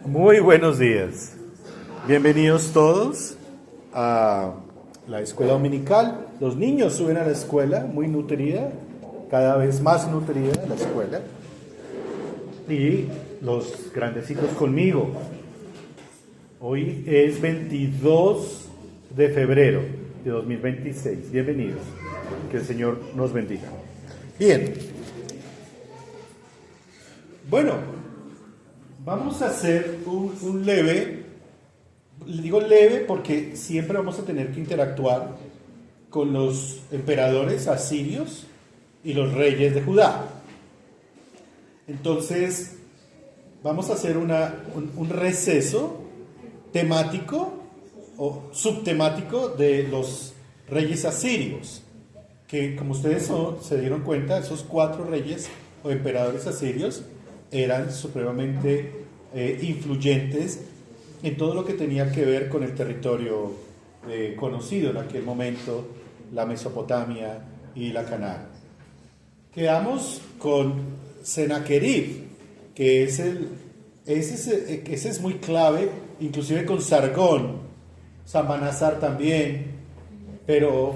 Muy buenos días. Bienvenidos todos a la escuela dominical. Los niños suben a la escuela muy nutrida, cada vez más nutrida la escuela. Y los grandecitos conmigo. Hoy es 22 de febrero de 2026. Bienvenidos. Que el Señor nos bendiga. Bien. Bueno, vamos a hacer un leve, digo leve porque siempre vamos a tener que interactuar con los emperadores asirios y los reyes de Judá. Entonces, vamos a hacer un receso temático o subtemático de los reyes asirios, que como ustedes se dieron cuenta, esos 4 reyes o emperadores asirios eran supremamente influyentes en todo lo que tenía que ver con el territorio conocido en aquel momento, la Mesopotamia y la Canaán. Quedamos con Sennacherib, que ese es muy clave, inclusive con Sargón, Salmanasar también, pero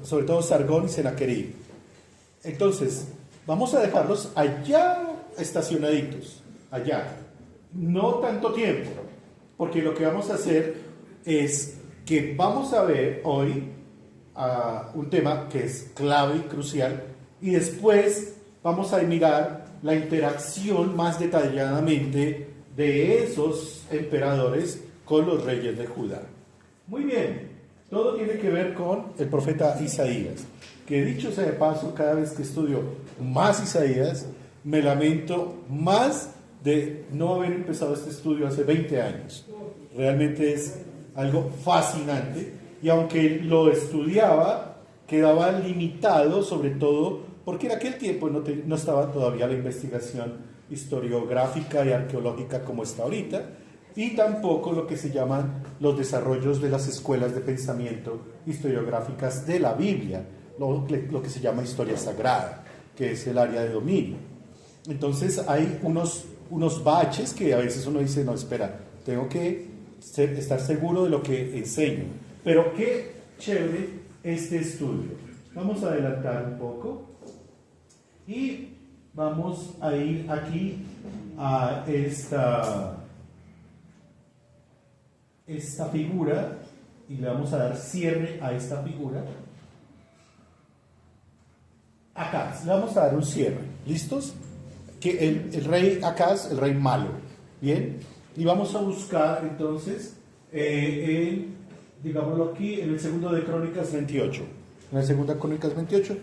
sobre todo Sargón y Sennacherib. Entonces, vamos a dejarlos allá estacionaditos, allá, no tanto tiempo, porque lo que vamos a hacer es que vamos a ver hoy un tema que es clave y crucial, y después vamos a mirar la interacción más detalladamente de esos emperadores con los reyes de Judá. Muy bien, todo tiene que ver con el profeta Isaías, que dicho sea de paso, cada vez que estudio más Isaías, me lamento más de no haber empezado este estudio hace 20 años. Realmente es algo fascinante, y aunque lo estudiaba, quedaba limitado, sobre todo porque en aquel tiempo no estaba todavía la investigación historiográfica y arqueológica como está ahorita, y tampoco lo que se llaman los desarrollos de las escuelas de pensamiento historiográficas de la Biblia, lo que se llama historia sagrada, que es el área de dominio. Entonces hay unos baches que a veces uno dice, no, espera, tengo que estar seguro de lo que enseño. Pero qué chévere este estudio. Vamos a adelantar un poco y vamos a ir aquí a esta figura, y le vamos a dar cierre a esta figura. Acá, le vamos a dar un cierre. ¿Listos? Que el rey Acaz, el rey malo. ¿Bien? Y vamos a buscar entonces, digámoslo aquí, en el segundo de Crónicas 28. En la segunda Crónicas 28,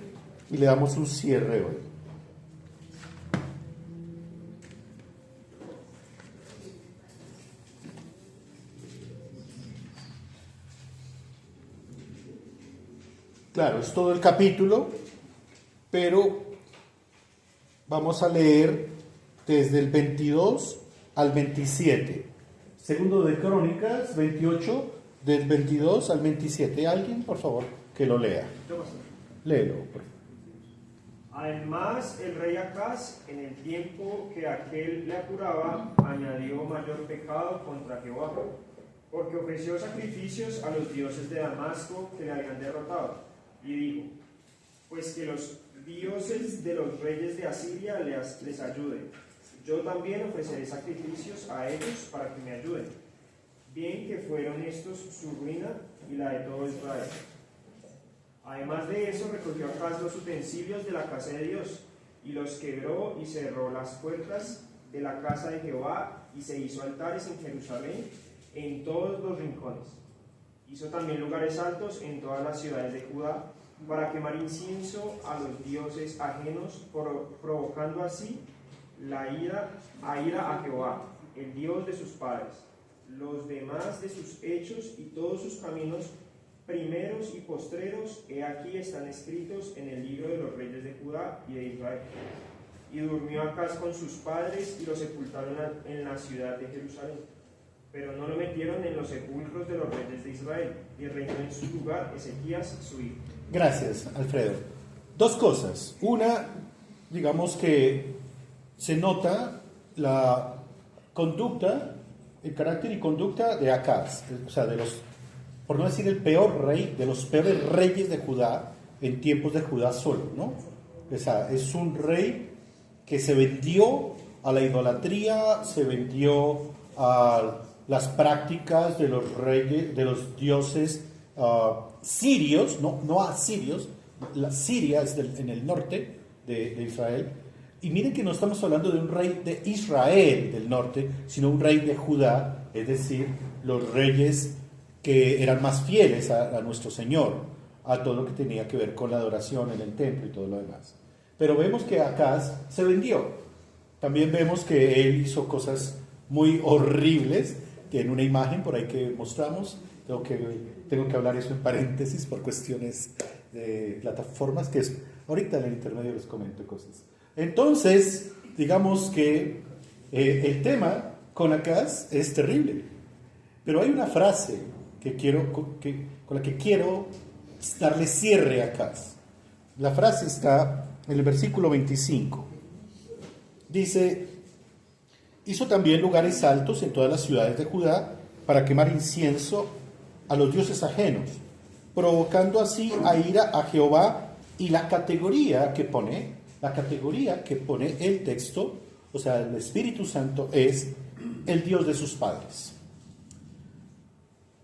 y le damos un cierre hoy. Claro, es todo el capítulo, pero vamos a leer desde el 22 al 27. Segundo de Crónicas 28, del 22 al 27. ¿Alguien, por favor, que lo lea? Léelo. Además, el rey Acaz, en el tiempo que aquel le apuraba, añadió mayor pecado contra Jehová, porque ofreció sacrificios a los dioses de Damasco que le habían derrotado. Y dijo, pues que los dioses de los reyes de Asiria les ayuden. Yo también ofreceré sacrificios a ellos para que me ayuden. Bien que fueron estos su ruina y la de todo Israel. Además de eso, recogió Acaz los utensilios de la casa de Dios, y los quebró y cerró las puertas de la casa de Jehová, y se hizo altares en Jerusalén, en todos los rincones. Hizo también lugares altos en todas las ciudades de Judá, para quemar incienso a los dioses ajenos, provocando así a ira a Jehová, el Dios de sus padres. Los demás de sus hechos y todos sus caminos, primeros y postreros, he aquí están escritos en el libro de los reyes de Judá y de Israel. Y durmió Acaz con sus padres, y lo sepultaron en la ciudad de Jerusalén. Pero no lo metieron en los sepulcros de los reyes de Israel, y reinó en su lugar Ezequías, su hijo. Gracias, Alfredo. 2 cosas. Una, digamos que se nota la conducta el carácter y conducta de Acaz, o sea, por no decir el peor rey, de los peores reyes de Judá en tiempos de Judá solo, ¿no? O sea, es un rey que se vendió a la idolatría, se vendió a las prácticas de los reyes, de los dioses sirios, no asirios. La Siria es en el norte de Israel. Y miren que no estamos hablando de un rey de Israel del norte, sino un rey de Judá, es decir, los reyes que eran más fieles a nuestro Señor, a todo lo que tenía que ver con la adoración en el templo y todo lo demás. Pero vemos que Acaz se vendió. También vemos que él hizo cosas muy horribles. Tiene una imagen por ahí que mostramos. Tengo que hablar eso en paréntesis por cuestiones de plataformas, que es ahorita en el intermedio les comento cosas. Entonces, digamos que el tema con Acaz es terrible. Pero hay una frase con la que quiero darle cierre a Acaz. La frase está en el versículo 25. Dice: hizo también lugares altos en todas las ciudades de Judá para quemar incienso a los dioses ajenos, provocando así a ira a Jehová. Y la categoría que pone el texto, o sea, el Espíritu Santo, es el Dios de sus padres.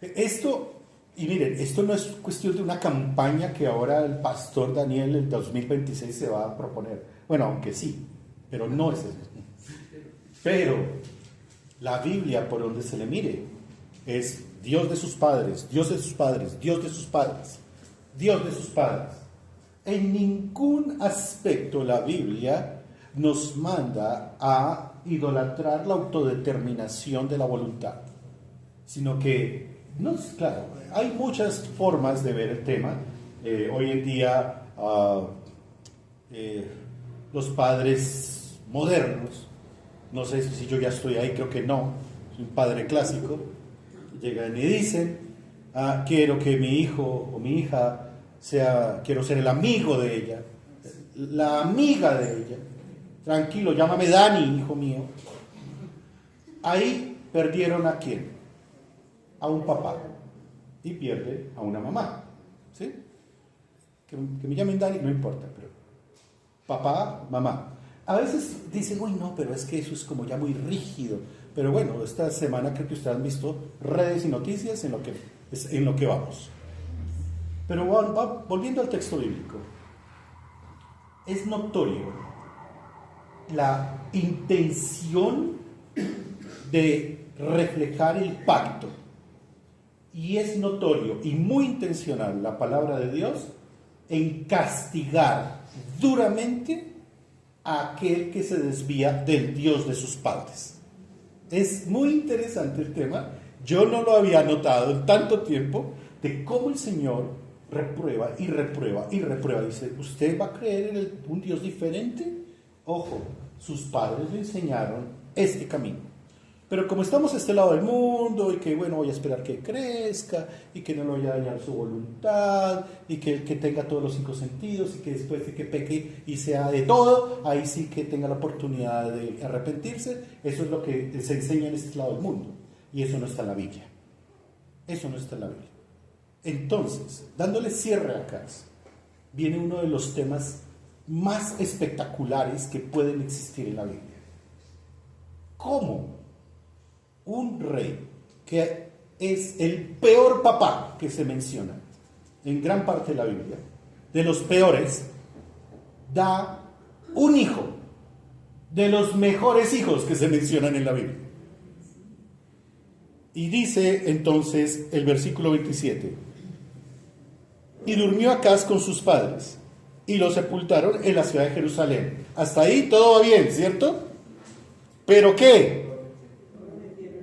Y miren, esto no es cuestión de una campaña que ahora el pastor Daniel en 2026 se va a proponer. Bueno, aunque sí, pero no es eso. Pero la Biblia, por donde se le mire, es Dios de sus padres, Dios de sus padres, Dios de sus padres, Dios de sus padres. En ningún aspecto la Biblia nos manda a idolatrar la autodeterminación de la voluntad, sino que, claro, hay muchas formas de ver el tema. Hoy en día los padres modernos, no sé si yo ya estoy ahí, creo que no, soy un padre clásico, llegan y dicen: quiero que mi hijo o mi hija quiero ser el amigo de ella, la amiga de ella. Tranquilo, llámame Dani, hijo mío. Ahí perdieron ¿a quién? A un papá, y pierde a una mamá, ¿sí? Que me llamen Dani, no importa, pero papá, mamá. A veces dicen: uy, no, pero es que eso es como ya muy rígido. Pero bueno, esta semana creo que ustedes han visto redes y noticias en lo que vamos. Pero volviendo al texto bíblico, es notorio la intención de reflejar el pacto, y es notorio y muy intencional la palabra de Dios en castigar duramente a aquel que se desvía del Dios de sus padres. Es muy interesante el tema. Yo no lo había notado en tanto tiempo, de cómo el Señor reprueba y reprueba y reprueba. Dice: ¿usted va a creer en un Dios diferente? Ojo, sus padres le enseñaron este camino. Pero como estamos a este lado del mundo, y que bueno, voy a esperar que crezca, y que no lo vaya a dañar su voluntad, y que tenga todos los 5 sentidos, y que después de que peque y sea de todo, ahí sí que tenga la oportunidad de arrepentirse. Eso es lo que se enseña en este lado del mundo, y eso no está en la Biblia. Eso no está en la Biblia. Entonces, dándole cierre acá, viene uno de los temas más espectaculares que pueden existir en la Biblia. ¿Cómo un rey, que es el peor papá que se menciona en gran parte de la Biblia, de los peores, da un hijo de los mejores hijos que se mencionan en la Biblia? Y dice entonces el versículo 27: y durmió Acaz con sus padres, y lo sepultaron en la ciudad de Jerusalén. Hasta ahí todo va bien, ¿cierto? ¿Pero qué?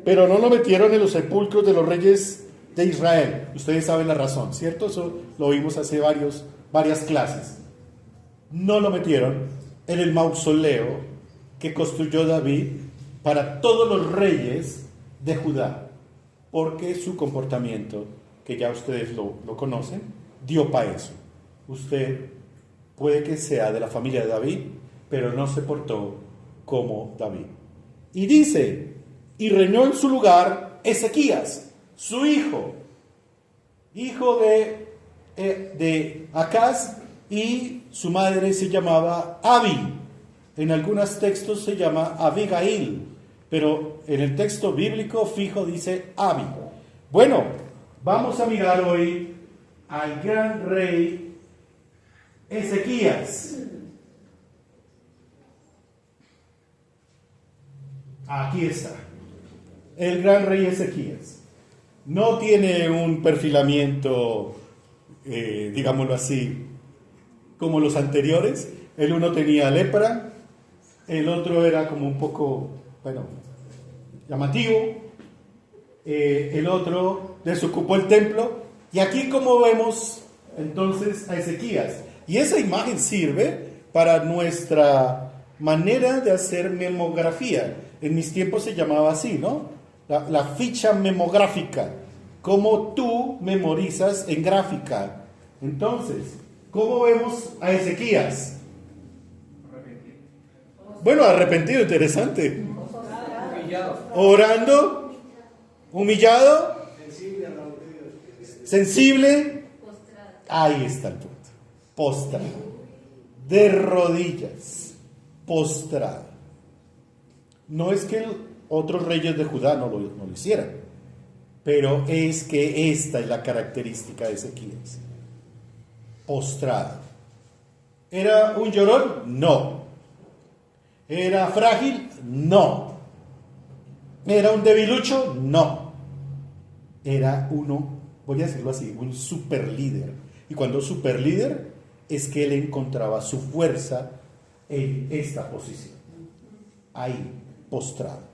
Pero no lo metieron en los sepulcros de los reyes de Israel. Ustedes saben la razón, ¿cierto? Eso lo vimos hace varias clases. No lo metieron en el mausoleo que construyó David para todos los reyes de Judá, porque su comportamiento, que ya ustedes lo conocen, dio para eso. Usted puede que sea de la familia de David, pero no se portó como David. Y dice y reinó en su lugar Ezequías, su hijo de Acaz, y su madre se llamaba Abi. En algunos textos se llama Abigail, pero en el texto bíblico fijo dice Abi. Bueno, vamos a mirar hoy al gran rey Ezequías. Aquí está, el gran rey Ezequías. No tiene un perfilamiento, digámoslo así, como los anteriores. El uno tenía lepra, el otro era como un poco, llamativo, el otro desocupó el templo, y aquí como vemos entonces a Ezequías. Y esa imagen sirve para nuestra manera de hacer memografía. En mis tiempos se llamaba así, ¿no? La ficha memográfica, cómo tú memorizas en gráfica. Entonces, ¿cómo vemos a Ezequías? Bueno, arrepentido, interesante. Orando, humillado, sensible. Ahí está el punto. Postrado, de rodillas, postrado. No es que otros reyes de Judá no lo hicieran, pero es que esta es la característica de Ezequías. Postrado. ¿Era un llorón? No. ¿Era frágil? No. ¿Era un debilucho? No. Era uno, voy a decirlo así, un super líder. Y cuando super líder es que él encontraba su fuerza en esta posición. Ahí, postrado.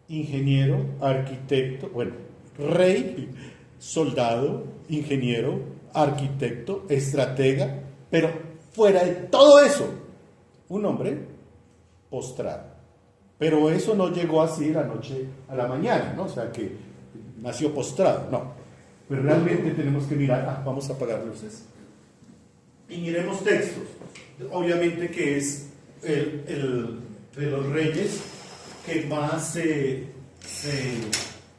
Ingeniero, arquitecto, rey, soldado, ingeniero, arquitecto, estratega, pero fuera de todo eso, un hombre postrado. Pero eso no llegó así de la noche a la mañana, ¿no? O sea, que nació postrado, no. Pero realmente tenemos que mirar, vamos a apagar luces, y miremos textos. Obviamente que es el de los reyes que más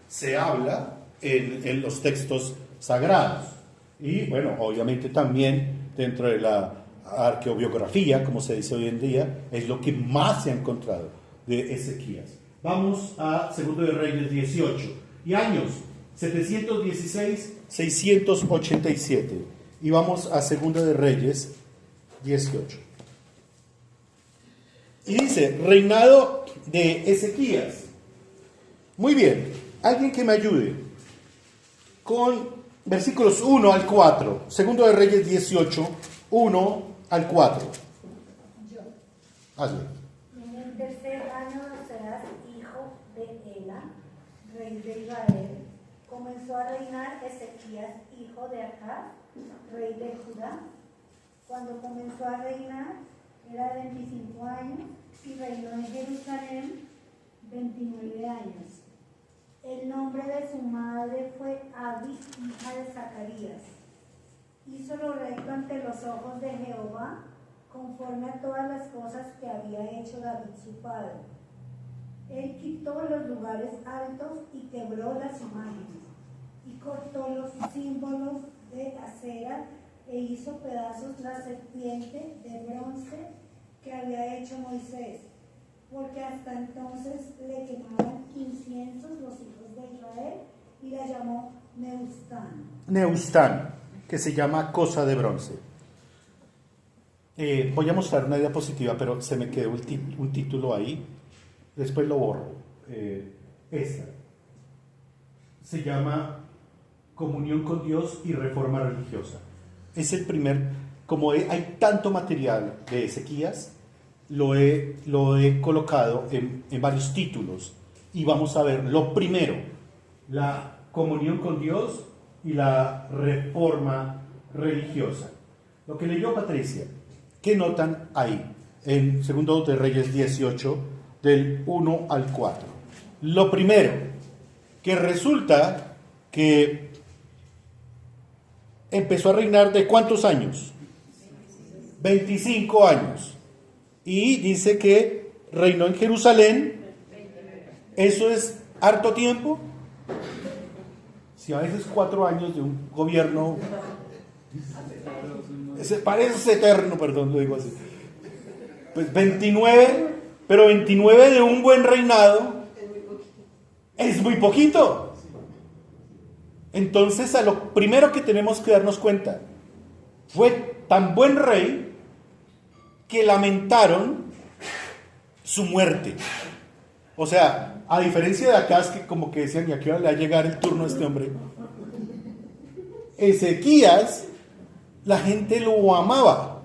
se habla en los textos sagrados. Y bueno, obviamente también dentro de la arqueobiografía, como se dice hoy en día, es lo que más se ha encontrado de Ezequías. Vamos a 2 de Reyes 18. Y años 716-687. Y vamos a 2 de Reyes 18. Y dice, reinado de Ezequías. Muy bien, alguien que me ayude con versículos 1 al 4. 2 de Reyes 18, 1 al 4. Yo. Hazle. En el tercer año de Serás, hijo de Ela, rey de Israel, comenzó a reinar Ezequías, hijo de Acaz, rey de Judá. Cuando comenzó a reinar, era de 25 años y reinó en Jerusalén 29 años. El nombre de su madre fue Abi, hija de Zacarías. Hizo lo recto ante los ojos de Jehová, conforme a todas las cosas que había hecho David su padre. Él quitó los lugares altos y quebró las imágenes, y cortó los símbolos de acera, e hizo pedazos la serpiente de bronce que había hecho Moisés, porque hasta entonces le quemaban inciensos los hijos de Israel, y la llamó Neustán, que se llama cosa de bronce. Voy a mostrar una diapositiva, pero se me quedó un título ahí, después lo borro. Esta se llama Comunión con Dios y Reforma Religiosa. Es el primer, como hay tanto material de Ezequías, lo he colocado en varios títulos, y vamos a ver lo primero, la comunión con Dios y la reforma religiosa. Lo que leyó Patricia, ¿qué notan ahí? En 2 de Reyes 18, del 1 al 4. Lo primero, que resulta que empezó a reinar ¿de cuántos años? 25 años. Y dice que reinó en Jerusalén ¿Eso es harto tiempo? Si a veces 4 años de un gobierno parece eterno, perdón, lo digo así. Pues 29, pero 29 de un buen reinado es muy poquito. Entonces, a lo primero que tenemos que darnos cuenta, fue tan buen rey que lamentaron su muerte. O sea, a diferencia de Acaz, que como que decían, ¿y a qué hora le va a llegar el turno a este hombre? Ezequías, la gente lo amaba.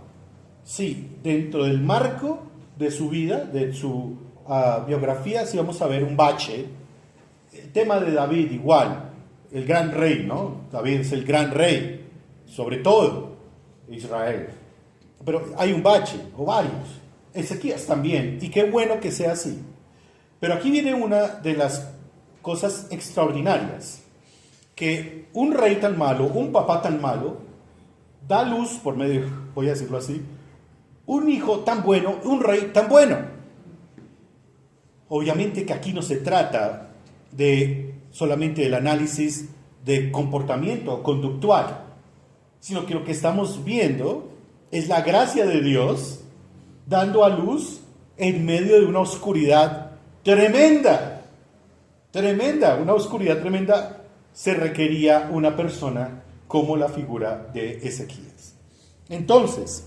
Sí, dentro del marco de su vida, de su biografía, sí vamos a ver un bache. El tema de David igual, el gran rey, ¿no? David es el gran rey, sobre todo Israel. Pero hay un bache, o varios. Ezequías también, y qué bueno que sea así. Pero aquí viene una de las cosas extraordinarias, que un rey tan malo, un papá tan malo, da luz, por medio, voy a decirlo así, un hijo tan bueno, un rey tan bueno. Obviamente que aquí no se trata de solamente el análisis de comportamiento conductual, sino que lo que estamos viendo es la gracia de Dios dando a luz en medio de una oscuridad tremenda, una oscuridad tremenda. Se requería una persona como la figura de Ezequías. Entonces,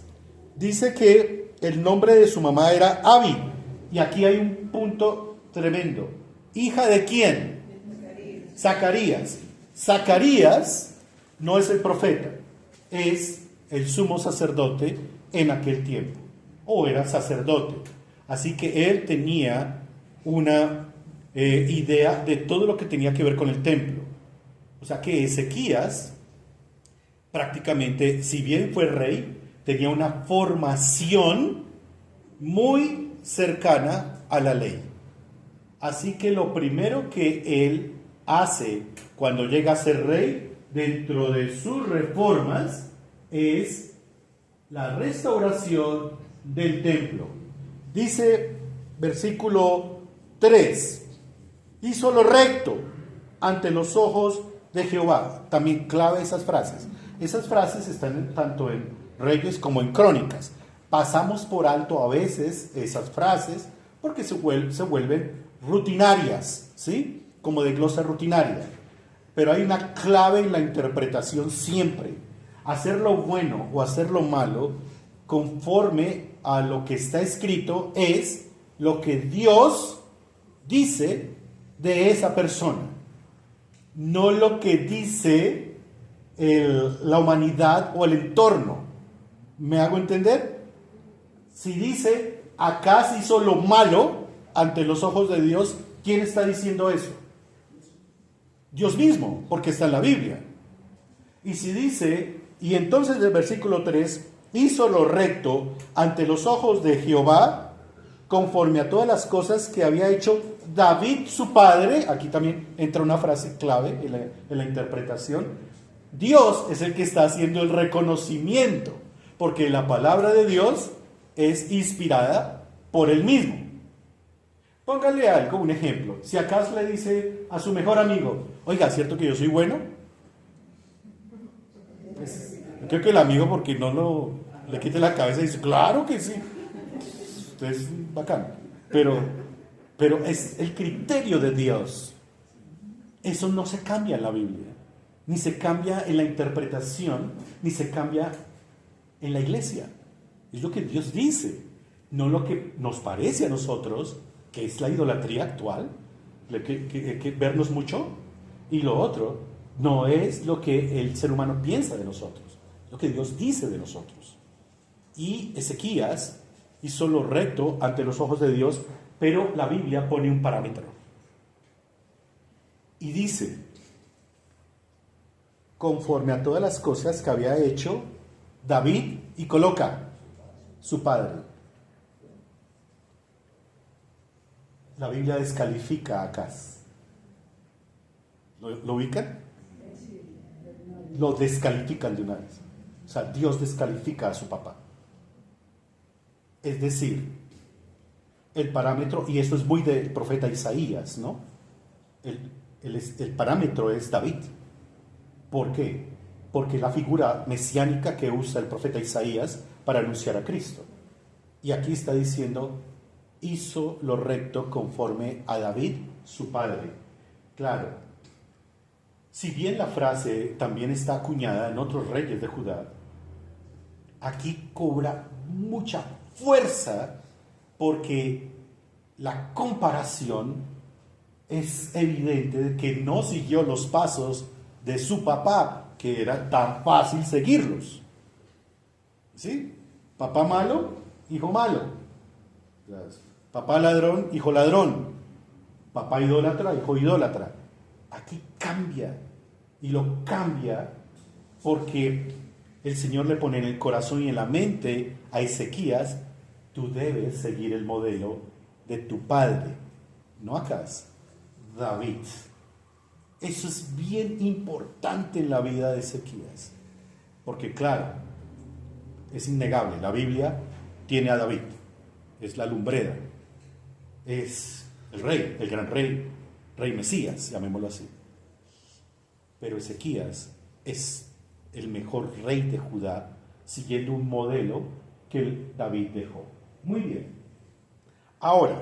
dice que el nombre de su mamá era Abi, y aquí hay un punto tremendo. ¿Hija de quién? Zacarías. Zacarías no es el profeta, es el sumo sacerdote en aquel tiempo, o era sacerdote. Así que él tenía una idea de todo lo que tenía que ver con el templo. O sea que Ezequías prácticamente, si bien fue rey, tenía una formación muy cercana a la ley. Así que lo primero que él hace cuando llega a ser rey, dentro de sus reformas, es la restauración del templo. Dice versículo 3, hizo lo recto ante los ojos de Jehová. También clave esas frases. Esas frases están tanto en Reyes como en Crónicas. Pasamos por alto a veces esas frases porque se vuelven rutinarias, ¿sí? Como de glosa rutinaria. Pero hay una clave en la interpretación siempre. Hacer lo bueno o hacer lo malo conforme a lo que está escrito es lo que Dios dice de esa persona, no lo que dice la humanidad o el entorno. ¿Me hago entender? Si dice, Acaz hizo lo malo ante los ojos de Dios, ¿quién está diciendo eso? Dios mismo, porque está en la Biblia. Y si dice, y entonces el versículo 3, hizo lo recto ante los ojos de Jehová, conforme a todas las cosas que había hecho David su padre. Aquí también entra una frase clave en la interpretación. Dios es el que está haciendo el reconocimiento, porque la palabra de Dios es inspirada por él mismo. Póngale algo, un ejemplo. Si Acaz le dice a su mejor amigo, oiga, ¿cierto que yo soy bueno? Pues, creo que el amigo, porque no le quite la cabeza, dice, claro que sí. Usted es bacán. Pero es el criterio de Dios. Eso no se cambia en la Biblia. Ni se cambia en la interpretación, ni se cambia en la iglesia. Es lo que Dios dice, no lo que nos parece a nosotros, que es la idolatría actual, que vernos mucho, y lo otro no es lo que el ser humano piensa de nosotros, lo que Dios dice de nosotros. Y Ezequías hizo lo recto ante los ojos de Dios, pero la Biblia pone un parámetro. Y dice, conforme a todas las cosas que había hecho David, y coloca su padre. La Biblia descalifica a Acaz. ¿Lo ubican? Lo descalifican de una vez. O sea, Dios descalifica a su papá. Es decir, el parámetro, y esto es muy del profeta Isaías, ¿no? El parámetro es David. ¿Por qué? Porque es la figura mesiánica que usa el profeta Isaías para anunciar a Cristo. Y aquí está diciendo, hizo lo recto conforme a David, su padre. Claro, si bien la frase también está acuñada en otros reyes de Judá, aquí cobra mucha fuerza porque la comparación es evidente de que no siguió los pasos de su papá, que era tan fácil seguirlos. ¿Sí? Papá malo, hijo malo. Papá ladrón, hijo ladrón. Papá idólatra, hijo idólatra. Aquí cambia, y lo cambia porque el Señor le pone en el corazón y en la mente a Ezequías: tú debes seguir el modelo de tu padre, no Acaz, David. Eso es bien importante en la vida de Ezequías, porque claro, es innegable, la Biblia tiene a David, es la lumbrera, es el rey, el gran rey, rey Mesías, llamémoslo así. Pero Ezequías es el mejor rey de Judá, siguiendo un modelo que David dejó. Muy bien. Ahora,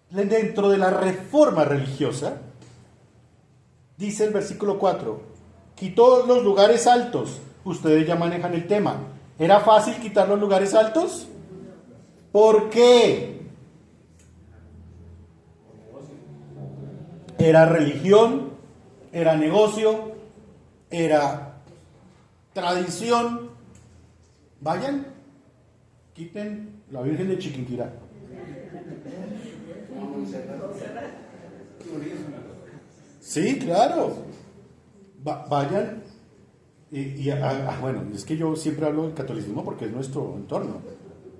dentro de la reforma religiosa, dice el versículo 4, quitó los lugares altos. Ustedes ya manejan el tema. ¿Era fácil quitar los lugares altos? ¿Por qué? Era religión, era negocio, era tradición. Vayan, quiten la Virgen de Chiquinquirá. Sí, claro. Vayan bueno, es que yo siempre hablo del catolicismo porque es nuestro entorno,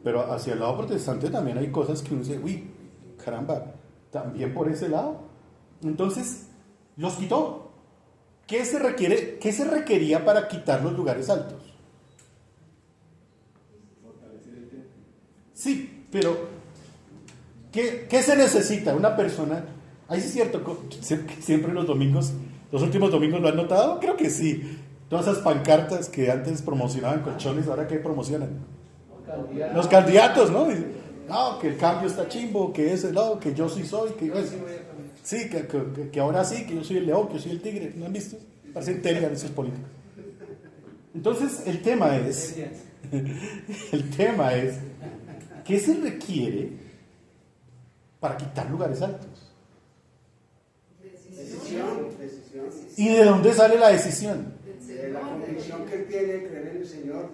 pero hacia el lado protestante también hay cosas que uno dice, uy, caramba, también por ese lado. Entonces, los quitó. ¿Qué se requería para quitar los lugares altos? Sí, pero ¿qué se necesita? Una persona, ahí sí es cierto, siempre los domingos, los últimos domingos lo han notado, creo que sí. Todas esas pancartas que antes promocionaban colchones, ahora ¿qué promocionan? Los candidatos, ¿no? No, que el cambio está chimbo, que ese no, que yo sí soy, que sí, que ahora sí, que yo soy el león, que yo soy el tigre. ¿No han visto? Parecen terias esos políticos. Entonces, el tema es, ¿qué se requiere para quitar lugares altos? Decisión. ¿Y de dónde sale la decisión? De la convicción que él tiene de creer en el Señor.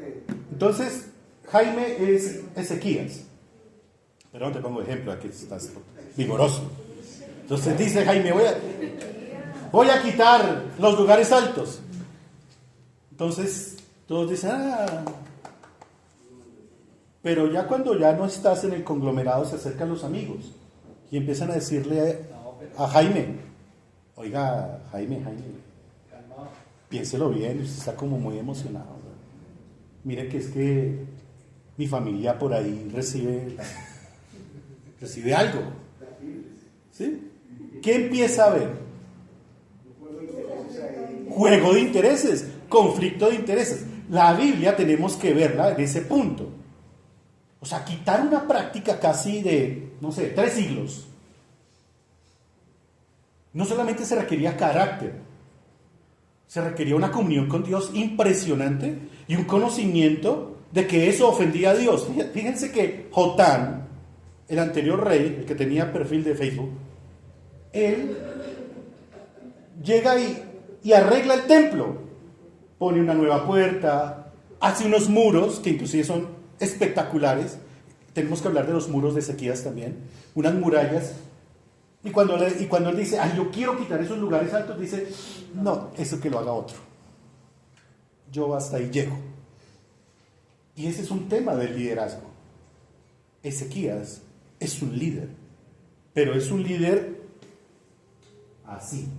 Entonces, Jaime es Ezequías. Perdón, te pongo ejemplo, aquí estás vigoroso. Entonces dice Jaime, voy a quitar los lugares altos. Entonces, todos dicen, pero ya cuando ya no estás en el conglomerado, se acercan los amigos y empiezan a decirle a Jaime, oiga, Jaime, piénselo bien, usted está como muy emocionado, ¿no? Mire que es que mi familia por ahí recibe algo, ¿sí? ¿Qué empieza a haber? Juego de intereses, conflicto de intereses. La Biblia tenemos que verla en ese punto. O sea, quitar una práctica casi de, 3 siglos. No solamente se requería carácter, se requería una comunión con Dios impresionante y un conocimiento de que eso ofendía a Dios. Fíjense que Jotán, el anterior rey, el que tenía perfil de Facebook, él llega y arregla el templo, pone una nueva puerta, hace unos muros que inclusive son espectaculares. Tenemos que hablar de los muros de Ezequías también, unas murallas. Y cuando él dice, yo quiero quitar esos lugares altos, dice, no, eso que lo haga otro, yo hasta ahí llego. Y ese es un tema del liderazgo. Ezequías es un líder, pero es un líder así,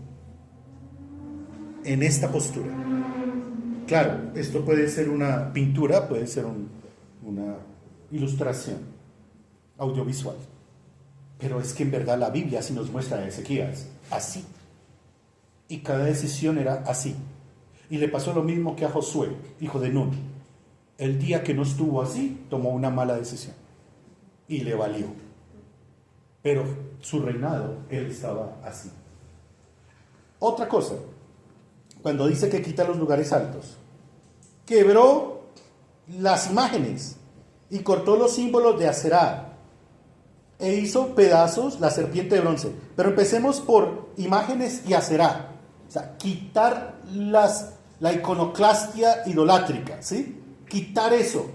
en esta postura. Claro, esto puede ser una pintura, puede ser una ilustración. audiovisual. Pero es que en verdad la Biblia sí nos muestra a Ezequías así. Y cada decisión era así. Y le pasó lo mismo que a Josué, hijo de Nun. El día que no estuvo así, tomó una mala decisión. Y le valió. Pero su reinado, él estaba así. Otra cosa, cuando dice que quita los lugares altos, quebró las imágenes y cortó los símbolos de Aserá e hizo pedazos la serpiente de bronce. Pero empecemos por imágenes y Aserá. O sea, quitar la iconoclastia idolátrica, ¿sí? Quitar eso.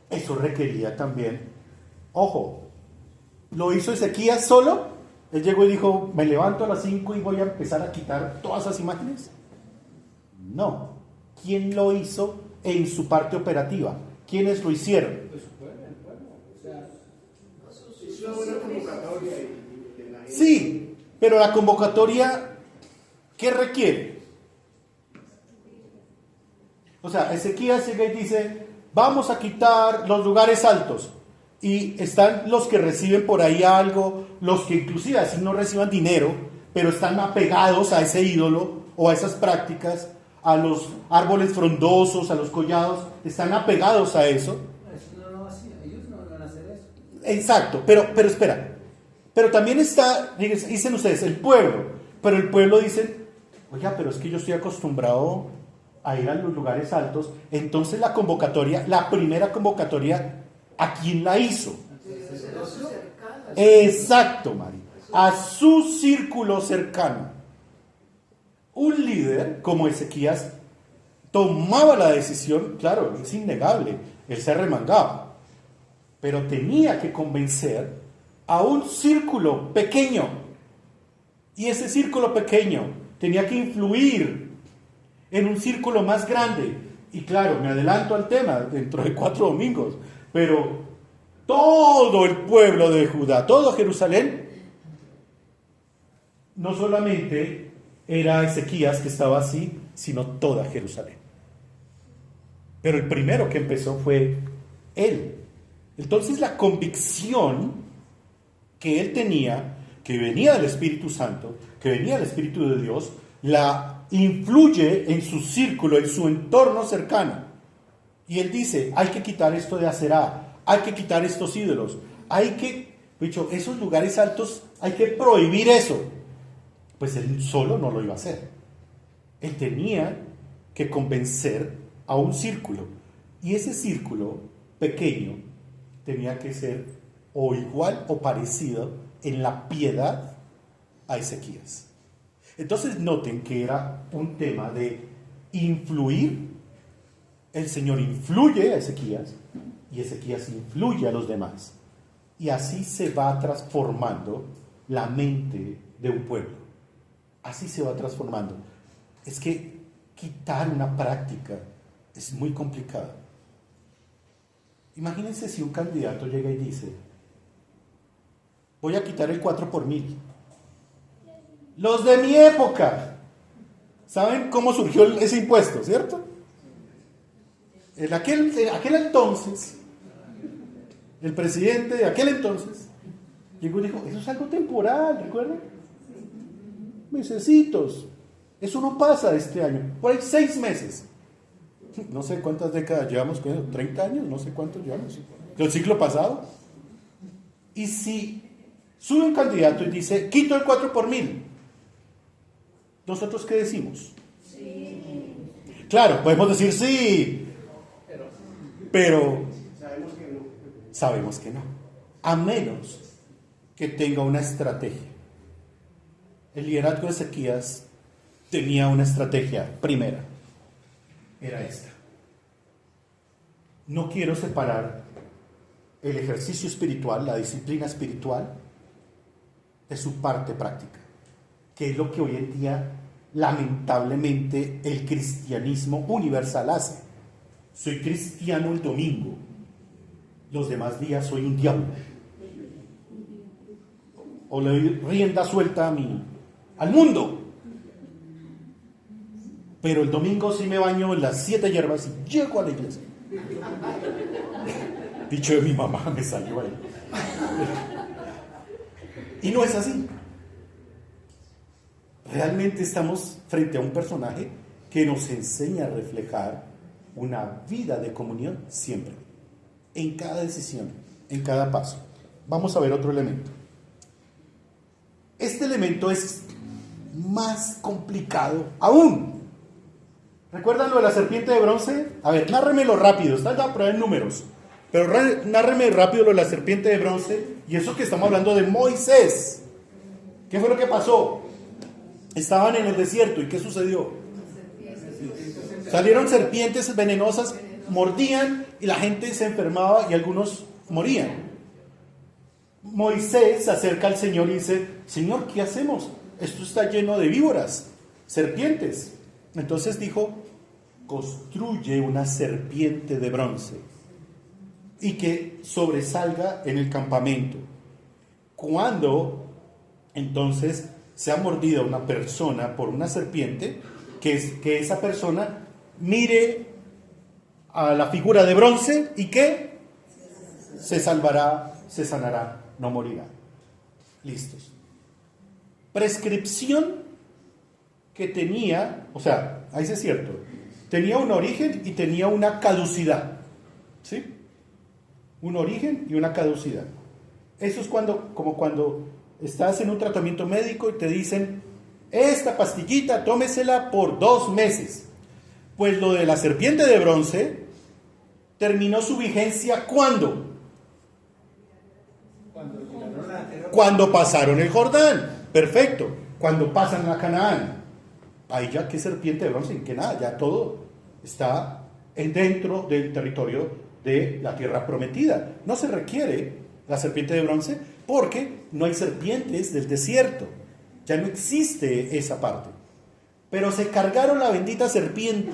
Eso requería también, ojo, ¿lo hizo Ezequías solo? Él llegó y dijo, me levanto a las 5 y voy a empezar a quitar todas esas imágenes. No. ¿Quién lo hizo en su parte operativa? ¿Quiénes lo hicieron? Sí, pero la convocatoria, ¿qué requiere? O sea, Ezequías llega y dice, vamos a quitar los lugares altos. Y están los que reciben por ahí algo, los que inclusive así no reciban dinero, pero están apegados a ese ídolo o a esas prácticas, a los árboles frondosos, a los collados, están apegados a eso. Ellos no van a hacer eso. Exacto, pero espera. Pero también está, dicen ustedes, el pueblo. Pero el pueblo dice, oiga, pero es que yo estoy acostumbrado a ir a los lugares altos. Entonces la convocatoria, la primera convocatoria, ¿a quién la hizo? Exacto, Mari. A su círculo cercano. Un líder como Ezequías tomaba la decisión, claro, es innegable, él se arremangaba, pero tenía que convencer a un círculo pequeño. Y ese círculo pequeño tenía que influir en un círculo más grande. Y claro, me adelanto al tema dentro de 4 domingos. Pero todo el pueblo de Judá, todo Jerusalén, no solamente era Ezequías que estaba así, sino toda Jerusalén. Pero el primero que empezó fue él. Entonces la convicción que él tenía, que venía del Espíritu Santo, que venía del Espíritu de Dios, la influye en su círculo, en su entorno cercano. Y él dice, hay que quitar esto de Aserá, hay que quitar estos ídolos, hay que, esos lugares altos, hay que prohibir eso. Pues él solo no lo iba a hacer. Él tenía que convencer a un círculo. Y ese círculo pequeño tenía que ser o igual o parecido en la piedad a Ezequías. Entonces noten que era un tema de influir. El Señor influye a Ezequías y Ezequías influye a los demás. Y así se va transformando la mente de un pueblo. Así se va transformando. Es que quitar una práctica es muy complicado. Imagínense si un candidato llega y dice, voy a quitar el 4 por 1000. Los de mi época, ¿saben cómo surgió ese impuesto, cierto? En aquel entonces, el presidente de aquel entonces llegó y dijo, eso es algo temporal, ¿recuerdan? Mesecitos, eso no pasa este año, por ahí 6 meses. No sé cuántas décadas llevamos, 30 años, no sé cuántos llevamos, del siglo pasado. Y si sube un candidato y dice, quito el 4 por 1000, ¿nosotros qué decimos? Sí. Claro, podemos decir sí, pero sabemos que no, a menos que tenga una estrategia. El liderazgo de Ezequías tenía una estrategia primera, era esta: no quiero separar el ejercicio espiritual, la disciplina espiritual, de su parte práctica, que es lo que hoy en día lamentablemente el cristianismo universal hace. Soy cristiano el domingo, los demás días soy un diablo, o le doy rienda suelta al mundo, pero el domingo sí me baño en las 7 hierbas y llego a la iglesia. Dicho de mi mamá me salió ahí. Y no es así. Realmente estamos frente a un personaje que nos enseña a reflejar una vida de comunión siempre, en cada decisión, en cada paso. Vamos a ver otro elemento. Este elemento es más complicado aún. ¿Recuerdan lo de la serpiente de bronce? A ver, nárremelo rápido, está ya por ahí en números. Pero nárreme rápido lo de la serpiente de bronce y eso que estamos hablando de Moisés. ¿Qué fue lo que pasó? Estaban en el desierto y ¿qué sucedió? Salieron serpientes venenosas, mordían y la gente se enfermaba y algunos morían. Moisés se acerca al Señor y dice: Señor, ¿qué hacemos? Esto está lleno de víboras, serpientes. Entonces dijo: construye una serpiente de bronce y que sobresalga en el campamento. Cuando entonces sea mordida una persona por una serpiente, que esa persona mire a la figura de bronce y que se salvará, se sanará, no morirá. Listos. Prescripción que tenía, o sea, ahí sí es cierto, tenía un origen y tenía una caducidad. ¿Sí? Un origen y una caducidad. Eso es como cuando estás en un tratamiento médico y te dicen: esta pastillita, tómesela por 2 meses. Pues lo de la serpiente de bronce terminó su vigencia ¿cuándo? Cuando pasaron el Jordán. Perfecto. Cuando pasan a Canaán. Ahí ya qué serpiente de bronce, que nada, ya todo está dentro del territorio de la tierra prometida. No se requiere la serpiente de bronce porque no hay serpientes del desierto. Ya no existe esa parte. Pero se cargaron la bendita serpiente.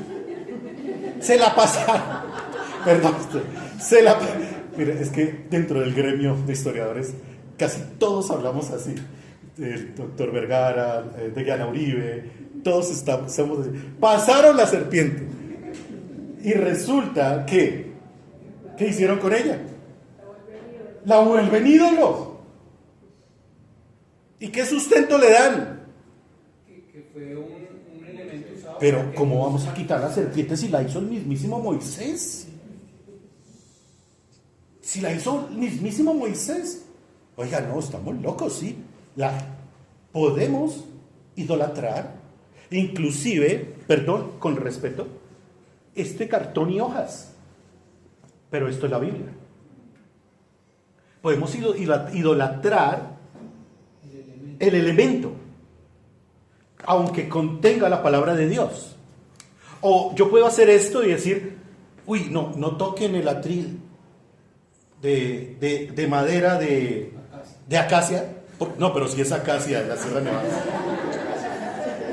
Se la pasaron. Perdón. Mira, es que dentro del gremio de historiadores casi todos hablamos así. El doctor Vergara, de Diana Uribe, todos somos así. Pasaron la serpiente. Y resulta que, ¿qué hicieron con ella? La vuelven ídolo. ¿Y qué sustento le dan? Que fue un elemento usado. Pero ¿cómo vamos a quitar la serpiente si la hizo el mismísimo Moisés? Si la hizo el mismísimo Moisés. Oiga, no, estamos locos, ¿sí? La podemos idolatrar, inclusive, perdón, con respeto, este cartón y hojas. Pero esto es la Biblia. Podemos idolatrar el elemento, aunque contenga la palabra de Dios. O yo puedo hacer esto y decir: uy, no toquen el atril de madera de acacia. No, pero si es acacia de la Sierra Nevada.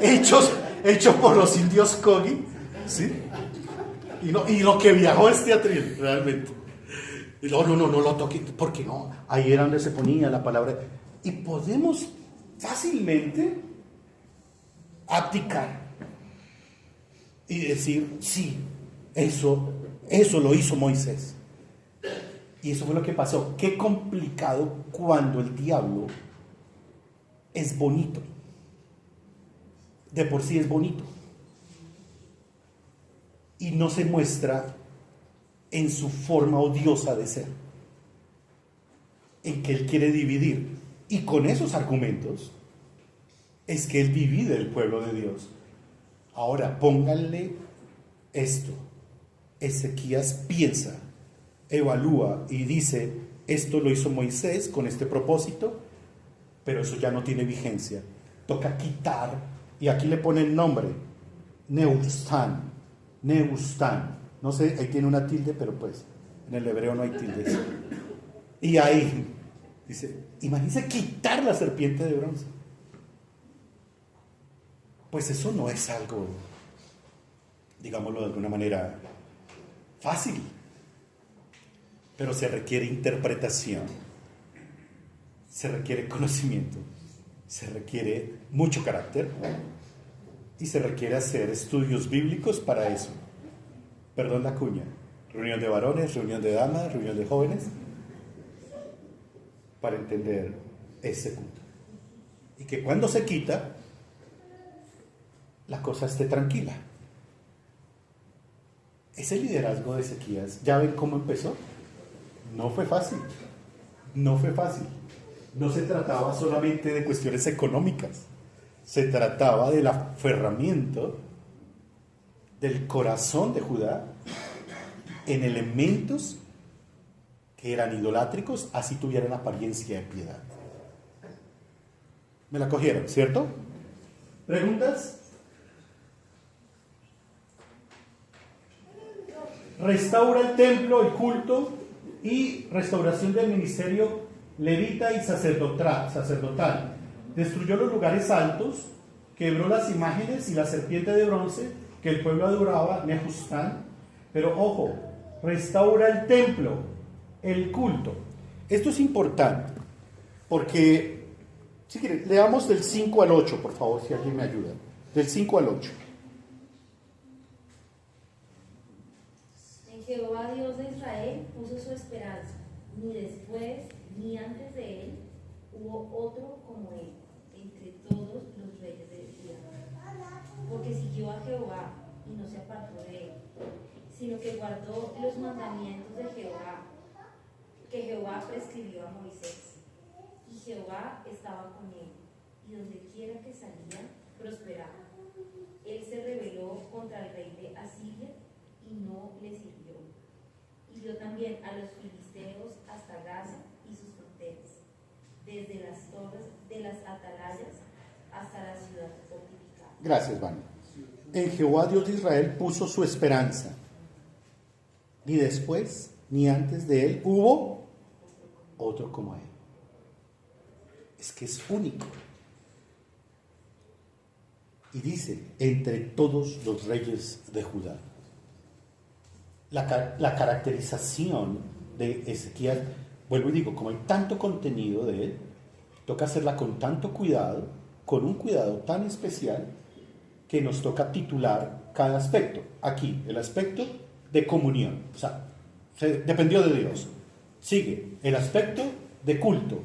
Hechos por los indios Kogi, ¿sí? Y lo que viajó este atril, realmente. No lo toquen, porque no, ahí era donde se ponía la palabra. Y podemos fácilmente abdicar y decir: sí, eso lo hizo Moisés. Y eso fue lo que pasó. Qué complicado cuando el diablo es bonito. De por sí es bonito. Y no se muestra en su forma odiosa de ser. En que él quiere dividir. Y con esos argumentos es que él divide el pueblo de Dios. Ahora, pónganle esto. Ezequías piensa, evalúa y dice: esto lo hizo Moisés con este propósito, pero eso ya no tiene vigencia. Toca quitar, y aquí le pone el nombre, Neustán. No sé, ahí tiene una tilde, pero pues en el hebreo no hay tildes. Y ahí dice: imagínense quitar la serpiente de bronce. Pues eso no es algo, digámoslo de alguna manera, fácil. Pero se requiere interpretación, se requiere conocimiento, se requiere mucho carácter y se requiere hacer estudios bíblicos para eso. Perdón la cuña, Reunión de varones, reunión de damas, reunión de jóvenes, para entender ese punto. Y que cuando se quita, la cosa esté tranquila. Ese liderazgo de Ezequías, ¿ya ven cómo empezó? No fue fácil. No fue fácil. No se trataba solamente de cuestiones económicas. Se trataba del aferramiento del corazón de Judá en elementos que eran idolátricos, así tuvieran apariencia de piedad. ¿Me la cogieron, cierto? ¿Preguntas? Restaura el templo, el culto y restauración del ministerio levita y sacerdotal. Destruyó los lugares altos, quebró las imágenes y la serpiente de bronce que el pueblo adoraba, Nehustán. Pero ojo, restaura el templo, el culto. Esto es importante porque, si quieren, leamos del 5 al 8, por favor, si alguien me ayuda. Del 5 al 8. En Jehová Dios de Israel puso su esperanza, ni después ni antes de él hubo otro como él entre todos los reyes de Judá, porque siguió a Jehová y no se apartó de él, sino que guardó los mandamientos de Jehová, que Jehová prescribió a Moisés. Y Jehová estaba con él, y donde quiera que salía, prosperaba. Él se rebeló contra el rey de Asiria y no le sirvió. Hirió también a los filisteos hasta Gaza y sus fronteras, desde las torres de las atalayas hasta la ciudad fortificada. Gracias, Vani. En Jehová Dios de Israel puso su esperanza. Ni después ni antes de él hubo otro como él. Es que es único. Y dice, entre todos los reyes de Judá. La caracterización de Ezequías, vuelvo y digo, como hay tanto contenido de él, toca hacerla con tanto cuidado, con un cuidado tan especial, que nos toca titular cada aspecto. Aquí, el aspecto de comunión, o sea, dependió de Dios. Sigue el aspecto de culto.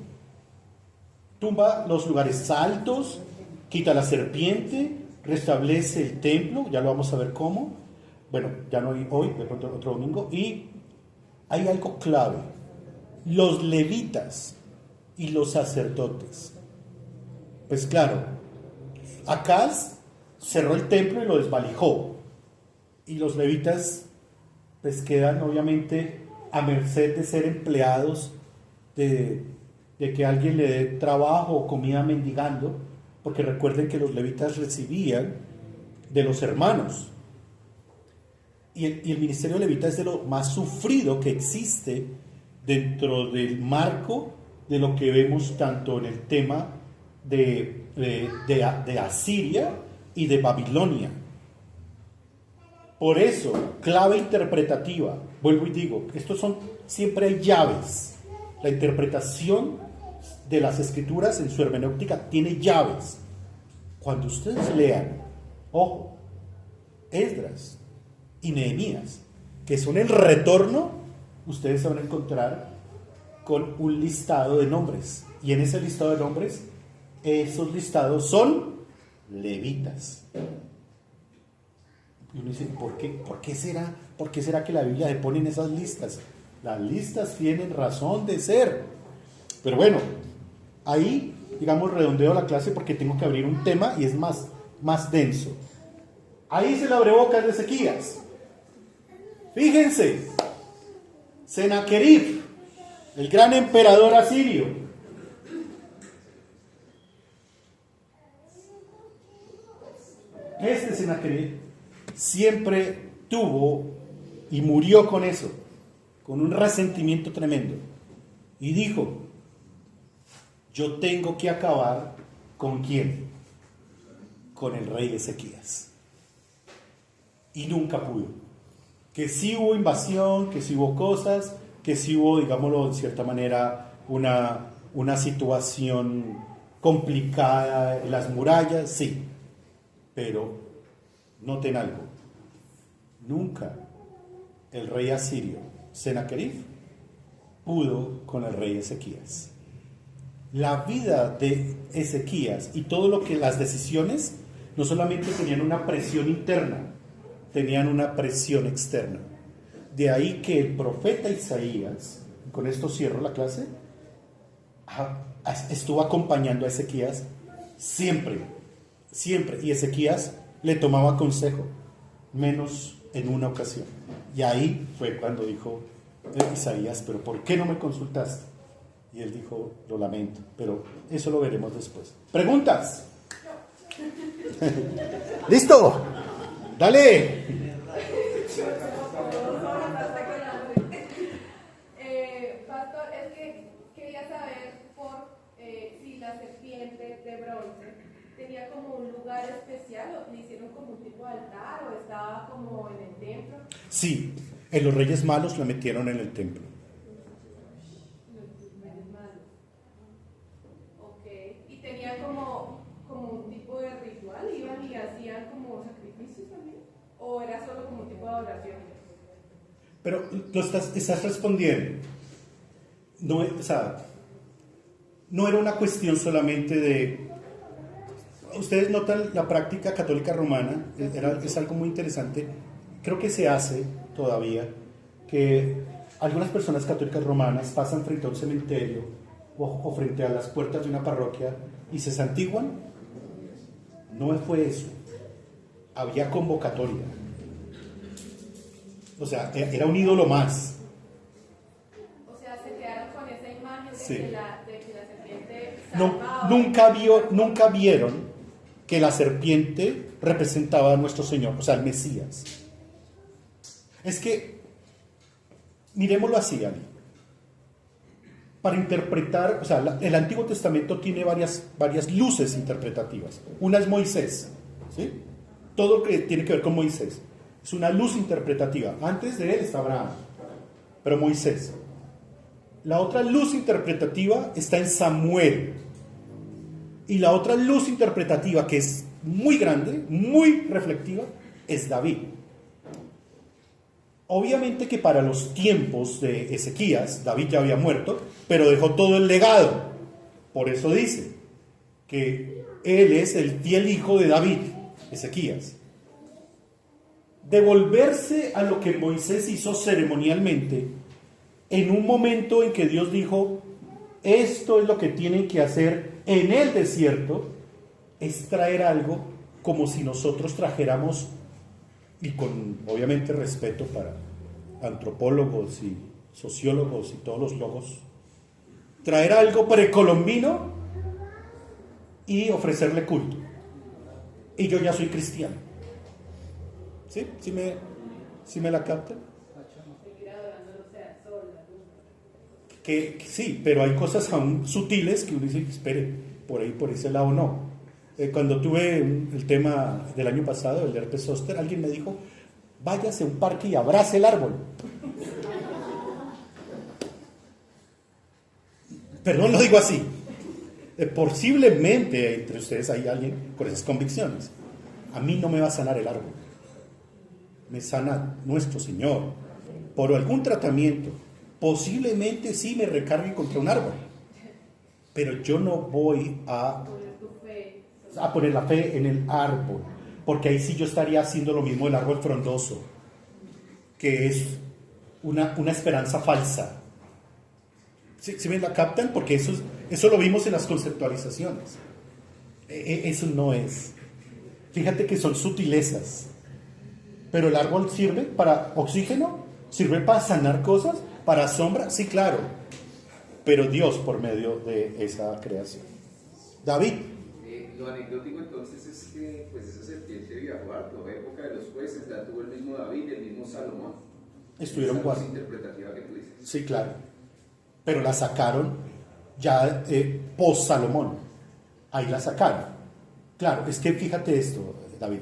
Tumba los lugares altos, quita la serpiente, restablece el templo, ya lo vamos a ver cómo. Bueno, ya no hoy, de pronto otro domingo. Y hay algo clave. Los levitas y los sacerdotes. Pues claro, Acaz cerró el templo y lo desvalijó. Y los levitas pues quedan obviamente a merced de ser empleados, de que alguien le dé trabajo o comida mendigando, porque recuerden que los levitas recibían de los hermanos. Y el ministerio levita es de lo más sufrido que existe dentro del marco de lo que vemos tanto en el tema de Asiria y de Babilonia. Por eso, clave interpretativa, vuelvo y digo, estos son, siempre hay llaves. La interpretación de las escrituras en su hermenéutica tiene llaves. Cuando ustedes lean, ojo, Esdras y Nehemías, que son el retorno, ustedes se van a encontrar con un listado de nombres. Y en ese listado de nombres, esos listados son levitas. Y uno dice, ¿por qué será que la Biblia se pone en esas listas? Las listas tienen razón de ser. Pero bueno, ahí, digamos, redondeo la clase porque tengo que abrir un tema y es más denso. Ahí se le abre boca de Ezequías. Fíjense, Senaquerib, el gran emperador asirio. Este Senaquerib siempre tuvo y murió con eso, con un resentimiento tremendo. Y dijo, yo tengo que acabar ¿con quién? Con el rey Ezequías. Y nunca pudo. Que sí hubo invasión, que sí hubo cosas, que sí hubo, digámoslo en cierta manera, una situación complicada en las murallas, sí. Pero noten algo, nunca el rey asirio Sennacherib pudo con el rey Ezequías. La vida de Ezequías y todo lo que las decisiones no solamente tenían una presión interna, tenían una presión externa. De ahí que el profeta Isaías, con esto cierro la clase, estuvo acompañando a Ezequías siempre, siempre, y Ezequías le tomaba consejo, menos en una ocasión. Y ahí fue cuando dijo Isaías, pero ¿por qué no me consultaste? Y él dijo, lo lamento, pero eso lo veremos después. ¿Preguntas? ¿Listo? Dale. Pastor, es que quería saber si la serpiente de bronce tenía como un lugar especial, o le hicieron como un tipo de altar, o estaba como en el templo. Sí, en los Reyes Malos la metieron en el templo. Los Reyes Malos. Ok. Y tenían como un tipo de ritual, iban y hacían como sacrificios también, o era solo como un tipo de adoración. Pero lo estás respondiendo. No, o sea, no era una cuestión solamente de... Ustedes notan la práctica católica romana, es algo muy interesante. Creo que se hace todavía, que algunas personas católicas romanas pasan frente a un cementerio o frente a las puertas de una parroquia y se santiguan. No fue eso. Había convocatoria. O sea, era un ídolo más. O sea, se quedaron con esa imagen de, Sí. que la serpiente No, salvaba. nunca vieron que la serpiente representaba a nuestro Señor, o sea, al Mesías. Es que, miremoslo así, Ali. Para interpretar, o sea, el Antiguo Testamento tiene varias luces interpretativas. Una es Moisés, ¿sí? Todo lo que tiene que ver con Moisés es una luz interpretativa. Antes de él está Abraham, pero Moisés. La otra luz interpretativa está en Samuel. Y la otra luz interpretativa, que es muy grande, muy reflectiva, es David. Obviamente que para los tiempos de Ezequías, David ya había muerto, pero dejó todo el legado. Por eso dice que él es el fiel hijo de David, Ezequías. Devolverse a lo que Moisés hizo ceremonialmente, en un momento en que Dios dijo, esto es lo que tienen que hacer en el desierto, es traer algo como si nosotros trajéramos, y con obviamente respeto para antropólogos y sociólogos y todos los logos, traer algo precolombino y ofrecerle culto. Y yo ya soy cristiano. ¿Sí? ¿Sí me la captan? Seguir adorándolo, o sea, sol, la luz. Que sí, pero hay cosas aún sutiles que uno dice, espere, por ese lado no. Cuando tuve el tema del año pasado, el de herpes zóster, alguien me dijo, váyase a un parque y abrace el árbol. Perdón, lo digo así. Posiblemente entre ustedes hay alguien con esas convicciones. A mí no me va a sanar el árbol. Me sana nuestro Señor. Por algún tratamiento, posiblemente sí me recargue contra un árbol. Pero yo no voy a poner la fe en el árbol, porque ahí sí yo estaría haciendo lo mismo del árbol frondoso, que es una esperanza falsa. ¿Sí me la captan? Porque eso lo vimos en las conceptualizaciones. Eso no es. Fíjate que son sutilezas. Pero el árbol sirve para oxígeno, sirve para sanar cosas, para sombra, sí, claro. Pero Dios por medio de esa creación. David. Lo anecdótico entonces es que pues esa serpiente viajó a la época de los jueces, la tuvo el mismo David, el mismo Salomón. Estuvieron esa cuatro. interpretativa que tú dices. Sí, claro. Pero la sacaron ya post Salomón. Ahí la sacaron. Claro, es que fíjate esto, David.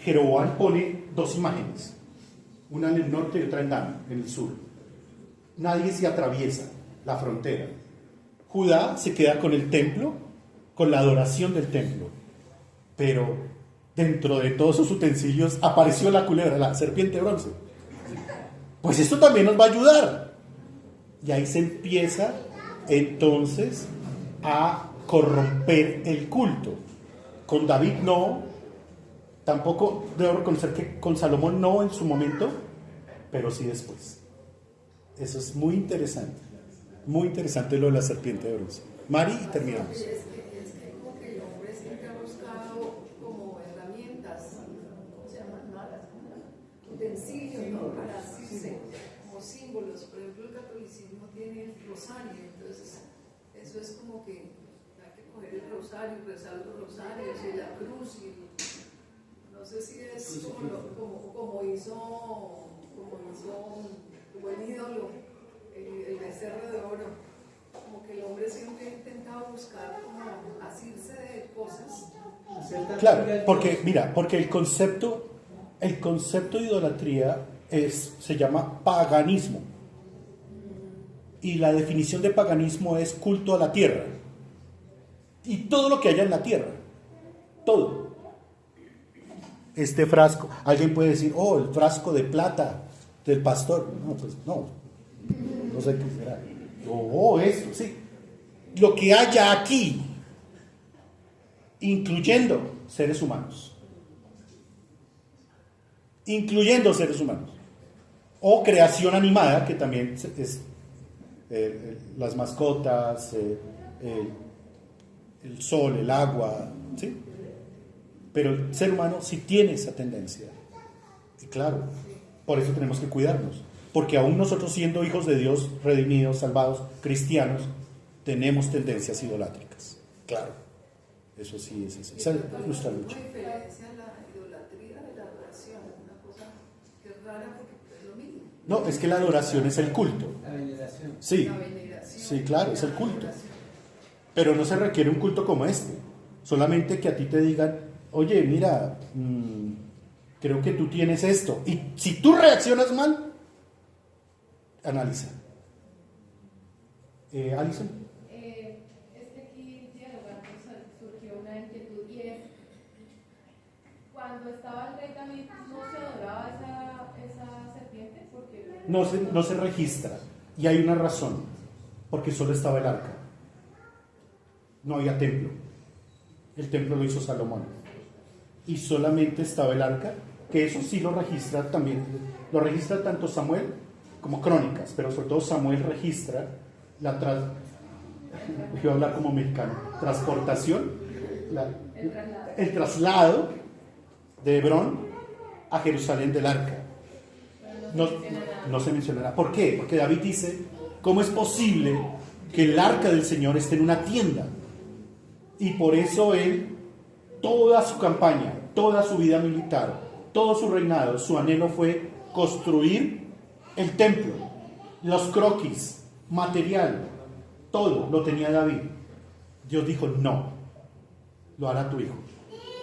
Jeroboam pone dos imágenes, una en el norte y otra en el sur. Nadie se atraviesa la frontera. Judá se queda con el templo, con la adoración del templo, pero dentro de todos sus utensilios apareció la culebra, la serpiente de bronce. pues esto también nos va a ayudar. Y ahí se empieza entonces a corromper el culto. Con David no, tampoco debo reconocer que con Salomón no en su momento, pero sí después. Eso es muy interesante lo de la serpiente de bronce. Mari, y terminamos. Es que como que el hombre siempre ha buscado como herramientas, ¿cómo se llaman? Utensilios, ¿no? Para asirse, como símbolos. Por ejemplo, el catolicismo tiene el rosario, entonces eso es como que hay que coger el rosario, rezar los rosarios y la cruz, y no sé si es como hizo el ídolo, el becerro de oro. Como que el hombre siempre ha intentado buscar como asirse de cosas. Claro, porque el concepto de idolatría se llama paganismo. Y la definición de paganismo es culto a la tierra. Y todo lo que haya en la tierra. Todo. Este frasco, alguien puede decir, oh, el frasco de plata del pastor. No, pues no sé qué será. Oh, eso, sí. Lo que haya aquí, incluyendo seres humanos. O creación animada, que también es las mascotas, el sol, el agua, ¿sí? Pero el ser humano sí tiene esa tendencia. Y claro, por eso tenemos que cuidarnos. Porque aún nosotros siendo hijos de Dios, redimidos, salvados, cristianos, tenemos tendencias idolátricas. Claro, eso sí es eso. Esa es nuestra lucha. ¿Cómo diferencia la idolatría de la adoración? Una cosa que es rara porque es lo mismo. No, es que la adoración es el culto. La veneración. Sí, La veneración. sí, claro, es el culto. Pero no se requiere un culto como este. Solamente que a ti te digan, oye, mira, creo que tú tienes esto. Y si tú reaccionas mal, analiza. Alison. Aquí dialogando surgió una inquietud y es, cuando estaba el rey David, ¿no se adoraba esa serpiente? Porque No se registra. Y hay una razón. Porque solo estaba el arca. No había templo. El templo lo hizo Salomón. Y solamente estaba el arca, que eso sí lo registra también. Lo registra tanto Samuel como Crónicas, pero sobre todo Samuel registra voy a hablar como mexicano, transportación, el traslado de Hebrón a Jerusalén del arca. No se mencionará. ¿Por qué? Porque David dice, ¿cómo es posible que el arca del Señor esté en una tienda? Y por eso él, toda su campaña, toda su vida militar, todo su reinado, su anhelo fue construir el templo, los croquis, material, todo lo tenía David. Dios dijo, no, lo hará tu hijo.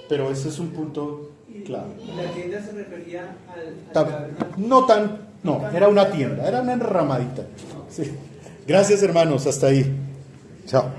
Pero ese es un punto clave. ¿Y la tienda se refería al tabernáculo? No, era una tienda, era una enramadita. Sí. Gracias, hermanos, hasta ahí. Chao.